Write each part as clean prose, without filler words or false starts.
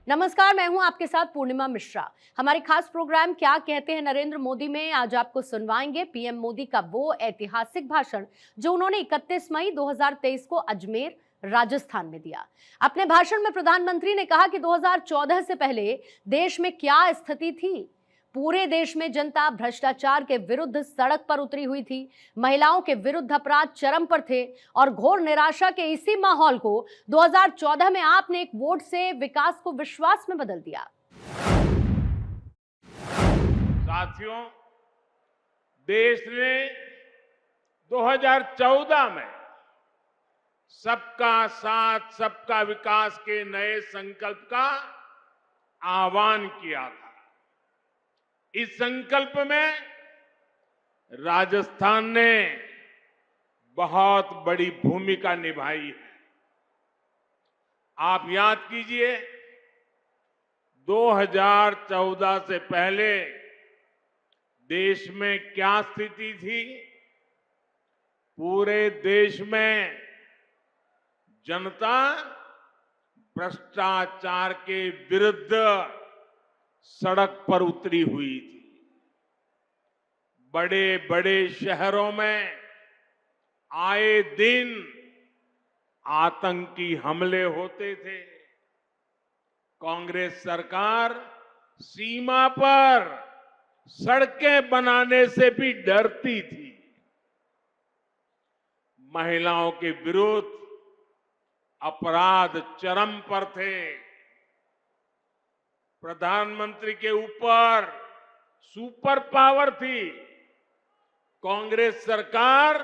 नमस्कार, मैं हूं आपके साथ पूर्णिमा मिश्रा। हमारे खास प्रोग्राम क्या कहते हैं नरेंद्र मोदी में आज आपको सुनवाएंगे पीएम मोदी का वो ऐतिहासिक भाषण जो उन्होंने 31 मई 2023 को अजमेर राजस्थान में दिया। अपने भाषण में प्रधानमंत्री ने कहा कि 2014 से पहले देश में क्या स्थिति थी। पूरे देश में जनता भ्रष्टाचार के विरुद्ध सड़क पर उतरी हुई थी, महिलाओं के विरुद्ध अपराध चरम पर थे और घोर निराशा के इसी माहौल को 2014 में आपने एक वोट से विकास को विश्वास में बदल दिया। साथियों, देश ने 2014 में सबका साथ सबका विकास के नए संकल्प का आह्वान किया था। इस संकल्प में राजस्थान ने बहुत बड़ी भूमिका निभाई है। आप याद कीजिए, 2014 से पहले देश में क्या स्थिति थी। पूरे देश में जनता भ्रष्टाचार के विरुद्ध सड़क पर उतरी हुई थी। बड़े बड़े शहरों में आए दिन आतंकी हमले होते थे। कांग्रेस सरकार सीमा पर सड़कें बनाने से भी डरती थी। महिलाओं के विरुद्ध अपराध चरम पर थे। प्रधानमंत्री के ऊपर सुपर पावर थी। कांग्रेस सरकार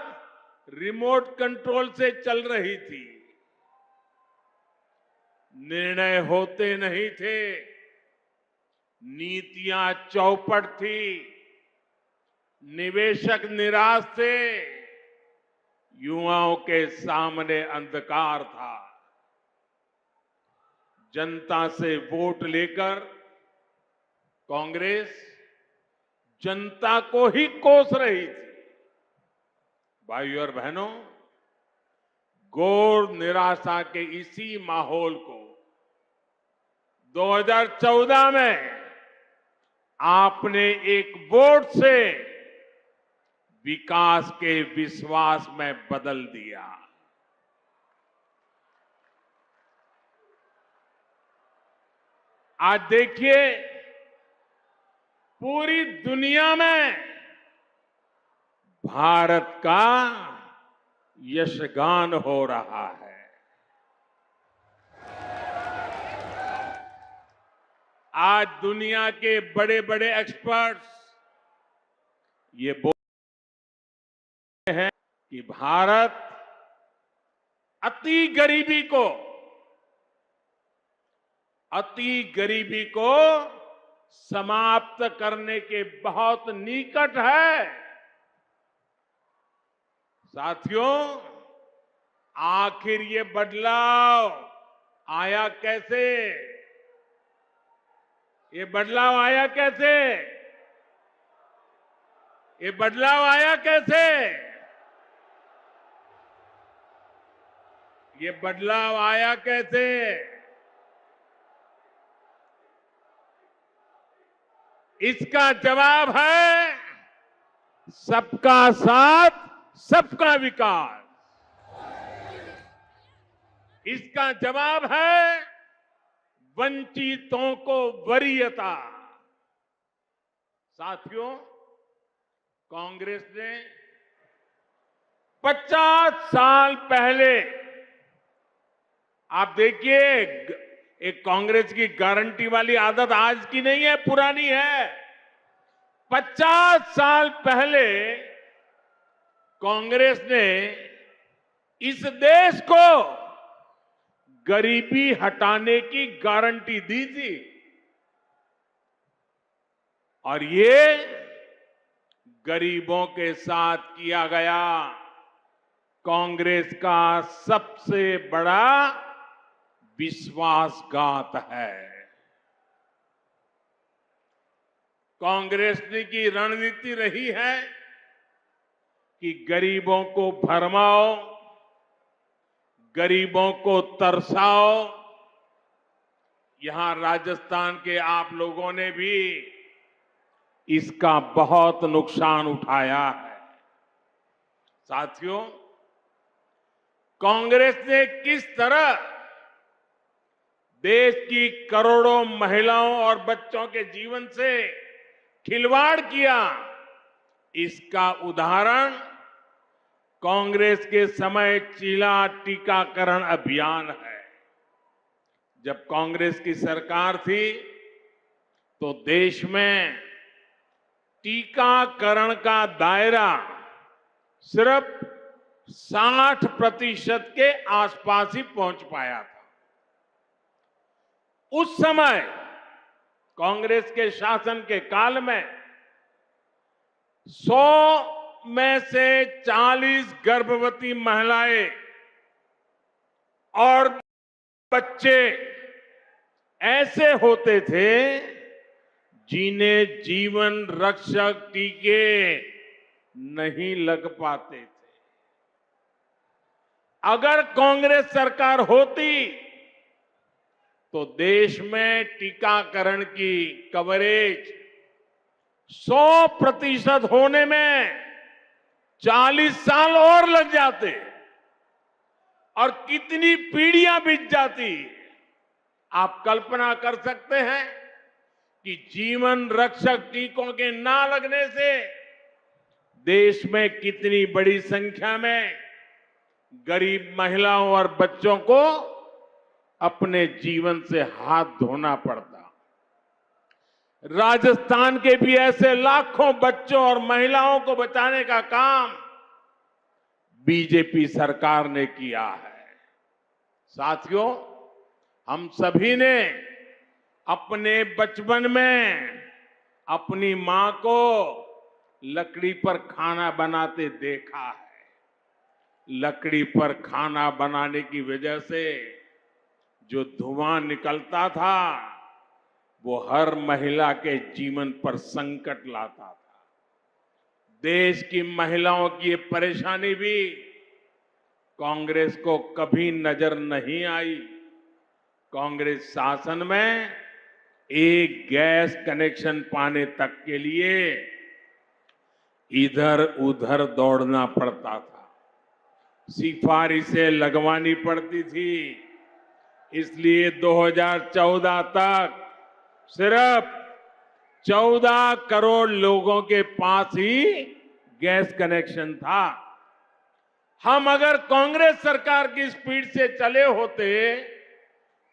रिमोट कंट्रोल से चल रही थी। निर्णय होते नहीं थे। नीतियां चौपट थी। निवेशक निराश थे। युवाओं के सामने अंधकार था। जनता से वोट लेकर कांग्रेस जनता को ही कोस रही थी। भाइयों और बहनों, घोर निराशा के इसी माहौल को 2014 में आपने एक वोट से विकास के विश्वास में बदल दिया। आज देखिए, पूरी दुनिया में भारत का यशगान हो रहा है। आज दुनिया के बड़े बड़े एक्सपर्ट्स ये बोलते हैं कि भारत अति गरीबी को समाप्त करने के बहुत निकट है। साथियों, आखिर ये बदलाव आया कैसे? ये बदलाव आया कैसे? ये बदलाव आया कैसे? ये बदलाव आया कैसे? इसका जवाब है सबका साथ, सबका विकास। इसका जवाब है वंचितों को वरीयता। साथियों, कांग्रेस ने 50 साल पहले, आप देखिए, एक कांग्रेस की गारंटी वाली आदत आज की नहीं है, पुरानी है। 50 साल पहले कांग्रेस ने इस देश को गरीबी हटाने की गारंटी दी थी और ये गरीबों के साथ किया गया कांग्रेस का सबसे बड़ा विश्वासघात है। कांग्रेस की रणनीति रही है कि गरीबों को भरमाओ, गरीबों को तरसाओ, यहां राजस्थान के आप लोगों ने भी इसका बहुत नुकसान उठाया है। साथियों, कांग्रेस ने किस तरह देश की करोड़ों महिलाओं और बच्चों के जीवन से खिलवाड़ किया, इसका उदाहरण कांग्रेस के समय चीला टीकाकरण अभियान है। जब कांग्रेस की सरकार थी तो देश में टीकाकरण का दायरा सिर्फ 60% के आसपास ही पहुंच पाया था। उस समय कांग्रेस के शासन के काल में 100 में से 40 गर्भवती महिलाएं और बच्चे ऐसे होते थे जिन्हें जीवन रक्षक टीके नहीं लग पाते थे। अगर कांग्रेस सरकार होती तो देश में टीकाकरण की कवरेज 100% होने में 40 साल और लग जाते और कितनी पीढ़ियां बीत जाती। आप कल्पना कर सकते हैं कि जीवन रक्षक टीकों के ना लगने से देश में कितनी बड़ी संख्या में गरीब महिलाओं और बच्चों को अपने जीवन से हाथ धोना पड़ता। राजस्थान के भी ऐसे लाखों बच्चों और महिलाओं को बचाने का काम बीजेपी सरकार ने किया है। साथियों, हम सभी ने अपने बचपन में अपनी मां को लकड़ी पर खाना बनाते देखा है। लकड़ी पर खाना बनाने की वजह से जो धुआं निकलता था वो हर महिला के जीवन पर संकट लाता था। देश की महिलाओं की ये परेशानी भी कांग्रेस को कभी नजर नहीं आई। कांग्रेस शासन में एक गैस कनेक्शन पाने तक के लिए इधर उधर दौड़ना पड़ता था, सिफारिशें लगवानी पड़ती थी। इसलिए 2014 तक सिर्फ 14 करोड़ लोगों के पास ही गैस कनेक्शन था। हम अगर कांग्रेस सरकार की स्पीड से चले होते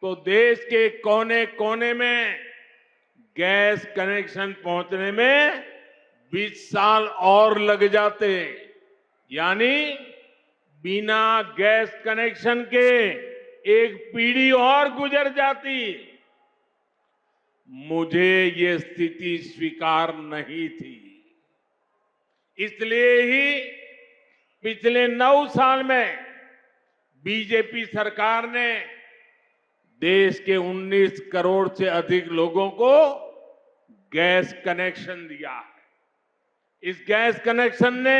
तो देश के कोने कोने में गैस कनेक्शन पहुंचने में 20 साल और लग जाते। यानी बिना गैस कनेक्शन के एक पीढ़ी और गुजर जाती। मुझे ये स्थिति स्वीकार नहीं थी। इसलिए ही पिछले 9 साल में बीजेपी सरकार ने देश के 19 करोड़ से अधिक लोगों को गैस कनेक्शन दिया है। इस गैस कनेक्शन ने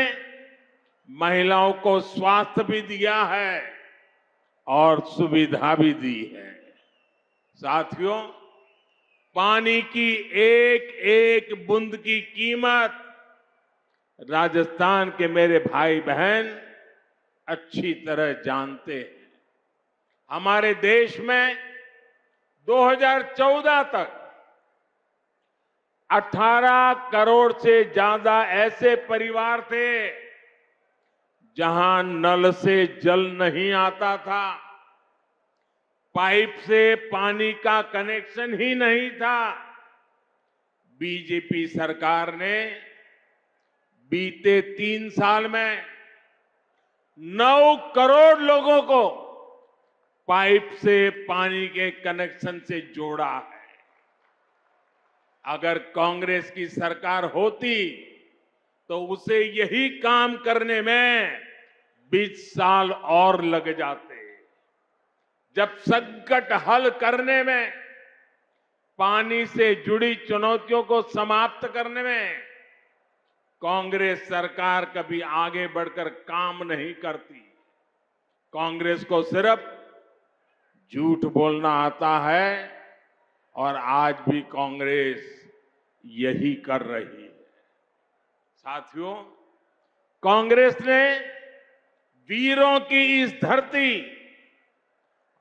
महिलाओं को स्वास्थ्य भी दिया है और सुविधा भी दी है। साथियों, पानी की एक एक बूंद की कीमत राजस्थान के मेरे भाई बहन अच्छी तरह जानते हैं। हमारे देश में 2014 तक 18 करोड़ से ज्यादा ऐसे परिवार थे जहां नल से जल नहीं आता था, पाइप से पानी का कनेक्शन ही नहीं था। बीजेपी सरकार ने बीते 3 साल में 9 करोड़ लोगों को पाइप से पानी के कनेक्शन से जोड़ा है। अगर कांग्रेस की सरकार होती तो उसे यही काम करने में 20 साल और लग जाते। जब संकट हल करने में, पानी से जुड़ी चुनौतियों को समाप्त करने में कांग्रेस सरकार कभी आगे बढ़कर काम नहीं करती। कांग्रेस को सिर्फ झूठ बोलना आता है और आज भी कांग्रेस यही कर रही है। साथियों, कांग्रेस ने वीरों की इस धरती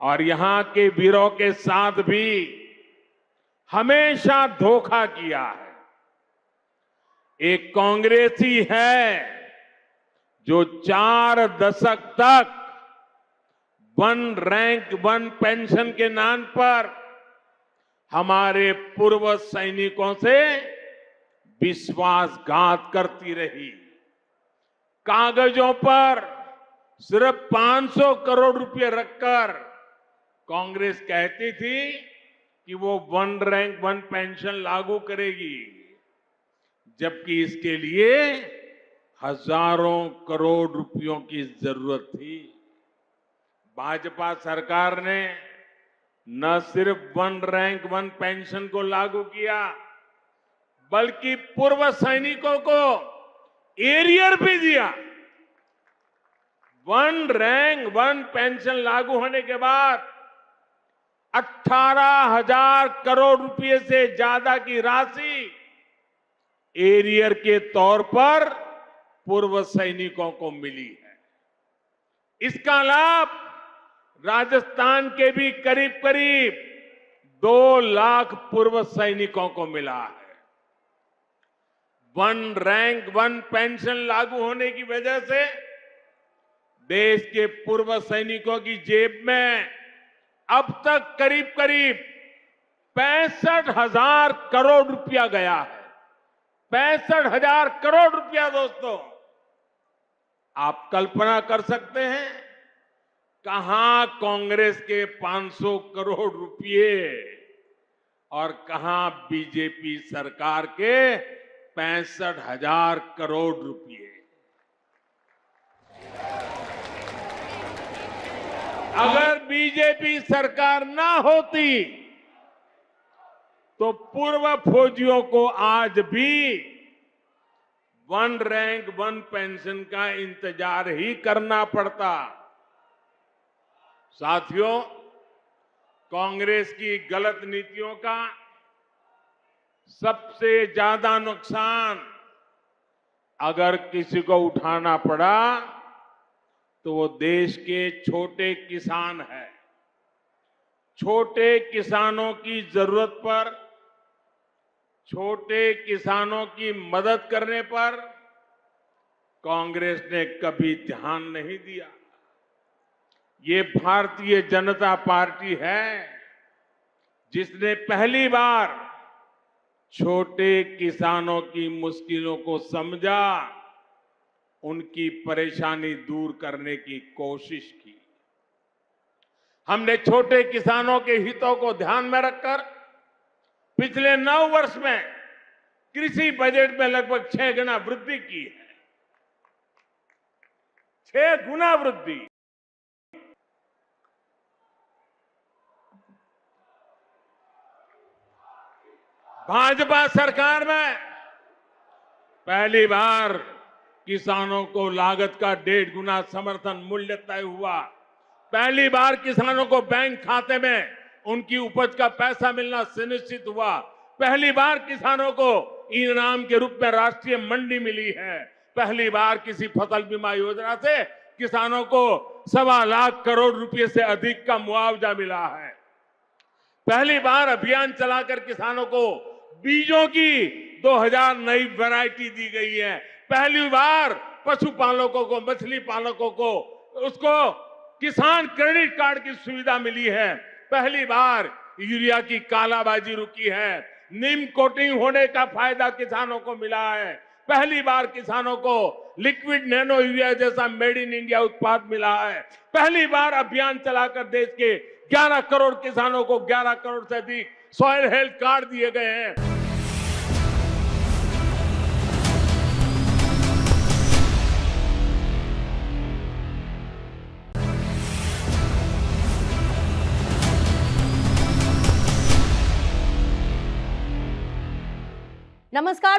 और यहां के वीरों के साथ भी हमेशा धोखा किया है। एक कांग्रेसी है जो 4 दशक तक वन रैंक वन पेंशन के नाम पर हमारे पूर्व सैनिकों से विश्वासघात करती रही। कागजों पर सिर्फ 500 करोड़ रुपए रखकर कांग्रेस कहती थी कि वो वन रैंक वन पेंशन लागू करेगी, जबकि इसके लिए हजारों करोड़ रुपयों की जरूरत थी। भाजपा सरकार ने न सिर्फ वन रैंक वन पेंशन को लागू किया, बल्कि पूर्व सैनिकों को एरियर भी दिया। वन रैंक वन पेंशन लागू होने के बाद 18,000 करोड़ रुपए से ज्यादा की राशि एरियर के तौर पर पूर्व सैनिकों को मिली है। इसका लाभ राजस्थान के भी करीब करीब 2 लाख पूर्व सैनिकों को मिला है। वन रैंक वन पेंशन लागू होने की वजह से देश के पूर्व सैनिकों की जेब में अब तक करीब करीब 65,000 करोड़ रुपया गया है। 65,000 करोड़ रुपया दोस्तों, आप कल्पना कर सकते हैं कहां कांग्रेस के 500 करोड़ रुपए और कहां बीजेपी सरकार के 65,000 करोड़ रुपए। अगर बीजेपी सरकार ना होती तो पूर्व फौजियों को आज भी वन रैंक वन पेंशन का इंतजार ही करना पड़ता। साथियों, कांग्रेस की गलत नीतियों का सबसे ज्यादा नुकसान अगर किसी को उठाना पड़ा तो वो देश के छोटे किसान हैं। छोटे किसानों की जरूरत पर, छोटे किसानों की मदद करने पर कांग्रेस ने कभी ध्यान नहीं दिया। ये भारतीय जनता पार्टी है जिसने पहली बार छोटे किसानों की मुश्किलों को समझा, उनकी परेशानी दूर करने की कोशिश की। हमने छोटे किसानों के हितों को ध्यान में रखकर पिछले 9 वर्ष में कृषि बजट में लगभग 6 गुना वृद्धि की है। 6 गुना वृद्धि। भाजपा सरकार में पहली बार किसानों को लागत का 1.5 गुना समर्थन मूल्य तय हुआ। पहली बार किसानों को बैंक खाते में उनकी उपज का पैसा मिलना सुनिश्चित हुआ। पहली बार किसानों को इनाम के रूप में राष्ट्रीय मंडी मिली है। पहली बार किसी फसल बीमा योजना से किसानों को 1.25 लाख करोड़ रुपए से अधिक का मुआवजा मिला है। पहली बार अभियान चलाकर किसानों को बीजों की 2000 नई वैरायटी दी गई है। पहली बार पशुपालकों को, मछली पालकों को उसको किसान क्रेडिट कार्ड की सुविधा मिली है। पहली बार यूरिया की कालाबाजी रुकी है। नीम कोटिंग होने का फायदा किसानों को मिला है। पहली बार किसानों को लिक्विड नैनो यूरिया जैसा मेड इन इंडिया उत्पाद मिला है। पहली बार अभियान चलाकर देश के 11 करोड़ किसानों को 11 करोड़ से अधिक सॉइल हेल्थ कार्ड दिए गए हैं। नमस्कार।